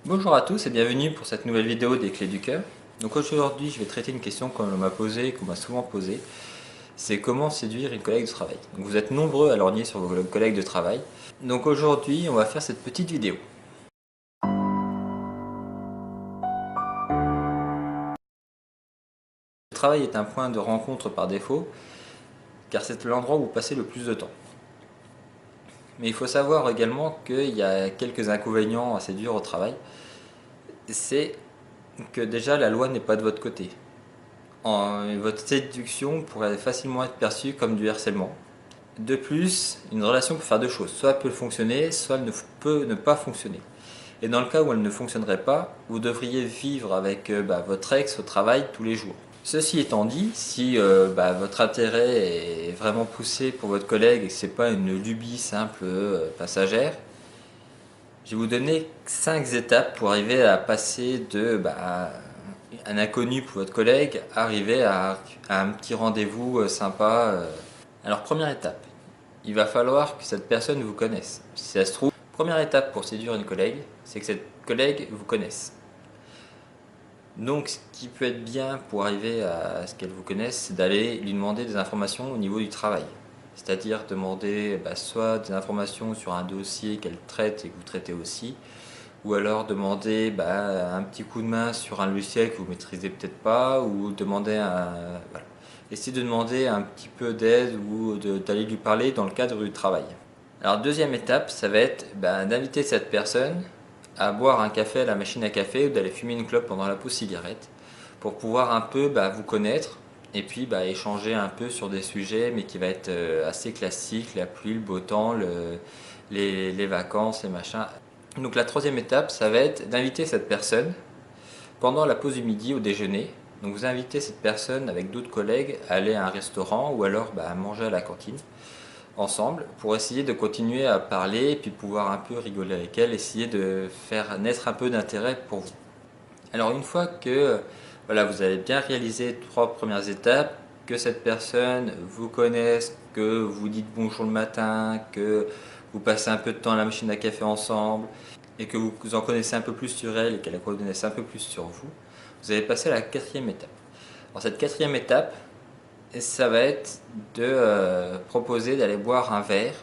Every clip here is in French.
Bonjour à tous et bienvenue pour cette nouvelle vidéo des clés du cœur. Donc aujourd'hui je vais traiter une question qu'on m'a posée, qu'on m'a souvent posée. C'est comment séduire une collègue de travail. Donc vous êtes nombreux à lorgner sur vos collègues de travail. Donc aujourd'hui on va faire cette petite vidéo. Le travail est un point de rencontre par défaut car c'est l'endroit où vous passez le plus de temps. Mais il faut savoir également qu'il y a quelques inconvénients à séduire au travail. C'est que déjà la loi n'est pas de votre côté. Votre séduction pourrait facilement être perçue comme du harcèlement. De plus, une relation peut faire deux choses. Soit elle peut fonctionner, soit elle peut ne pas fonctionner. Et dans le cas où elle ne fonctionnerait pas, vous devriez vivre avec votre ex au travail tous les jours. Ceci étant dit, si votre intérêt est vraiment poussé pour votre collègue et que ce n'est pas une lubie simple passagère, je vais vous donner 5 étapes pour arriver à passer de un inconnu pour votre collègue, arriver à un petit rendez-vous sympa. Alors première étape, il va falloir que cette personne vous connaisse. Si ça se trouve, première étape pour séduire une collègue, c'est que cette collègue vous connaisse. Donc ce qui peut être bien pour arriver à ce qu'elle vous connaisse, c'est d'aller lui demander des informations au niveau du travail. C'est-à-dire demander soit des informations sur un dossier qu'elle traite et que vous traitez aussi, ou alors demander un petit coup de main sur un logiciel que vous maîtrisez peut-être pas, ou demander voilà. Essayez de demander un petit peu d'aide ou d'aller lui parler dans le cadre du travail. Alors deuxième étape, ça va être d'inviter cette personne à boire un café à la machine à café ou d'aller fumer une clope pendant la pause cigarette pour pouvoir un peu vous connaître et puis échanger un peu sur des sujets mais qui va être assez classiques, la pluie, le beau temps, les vacances, les machins. Donc la troisième étape, ça va être d'inviter cette personne pendant la pause du midi au déjeuner. Donc vous invitez cette personne avec d'autres collègues à aller à un restaurant ou alors à manger à la cantine ensemble pour essayer de continuer à parler et puis pouvoir un peu rigoler avec elle, essayer de faire naître un peu d'intérêt pour vous. Alors une fois que voilà, vous avez bien réalisé 3 premières étapes, que cette personne vous connaisse, que vous dites bonjour le matin, que vous passez un peu de temps à la machine à café ensemble et que vous en connaissez un peu plus sur elle et qu'elle connaisse un peu plus sur vous, vous allez passer à la quatrième étape. Alors cette quatrième étape, ça va être de proposer d'aller boire un verre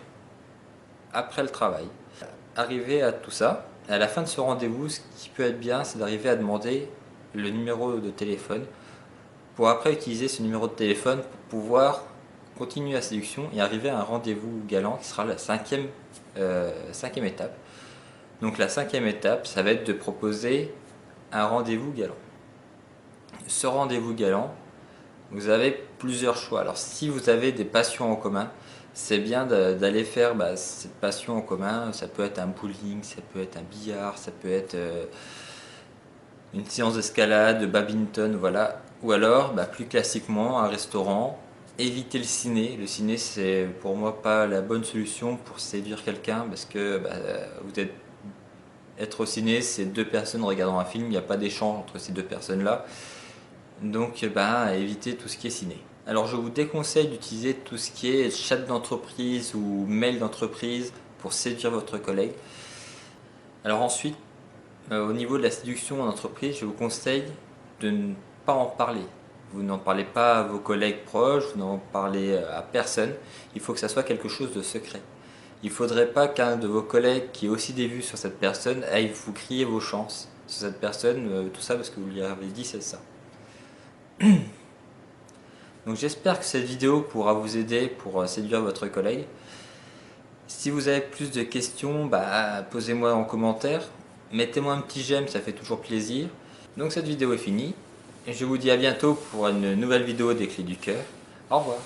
après le travail. Arriver à tout ça, à la fin de ce rendez-vous, ce qui peut être bien, c'est d'arriver à demander le numéro de téléphone pour après utiliser ce numéro de téléphone pour pouvoir continuer la séduction et arriver à un rendez-vous galant qui sera la cinquième étape. Donc la cinquième étape, ça va être de proposer un rendez-vous galant. Ce rendez-vous galant, vous avez plusieurs choix. Alors si vous avez des passions en commun, c'est bien d'aller faire cette passion en commun. Ça peut être un bowling, ça peut être un billard, ça peut être une séance d'escalade, de badminton, voilà. Ou alors, plus classiquement, un restaurant. Évitez le ciné. Le ciné, c'est pour moi pas la bonne solution pour séduire quelqu'un parce que être au ciné, c'est deux personnes regardant un film. Il n'y a pas d'échange entre ces deux personnes-là. Donc évitez tout ce qui est ciné. Alors je vous déconseille d'utiliser tout ce qui est chat d'entreprise ou mail d'entreprise pour séduire votre collègue. Alors ensuite, au niveau de la séduction en entreprise, je vous conseille de ne pas en parler. Vous n'en parlez pas à vos collègues proches, vous n'en parlez à personne. Il faut que ça soit quelque chose de secret. Il ne faudrait pas qu'un de vos collègues qui ait aussi des vues sur cette personne aille vous crier vos chances sur cette personne, tout ça parce que vous lui avez dit c'est ça. Donc j'espère que cette vidéo pourra vous aider pour séduire votre collègue. Si vous avez plus de questions, posez-moi en commentaire. Mettez-moi un petit j'aime, ça fait toujours plaisir. Donc cette vidéo est finie. Et je vous dis à bientôt pour une nouvelle vidéo des clés du cœur. Au revoir.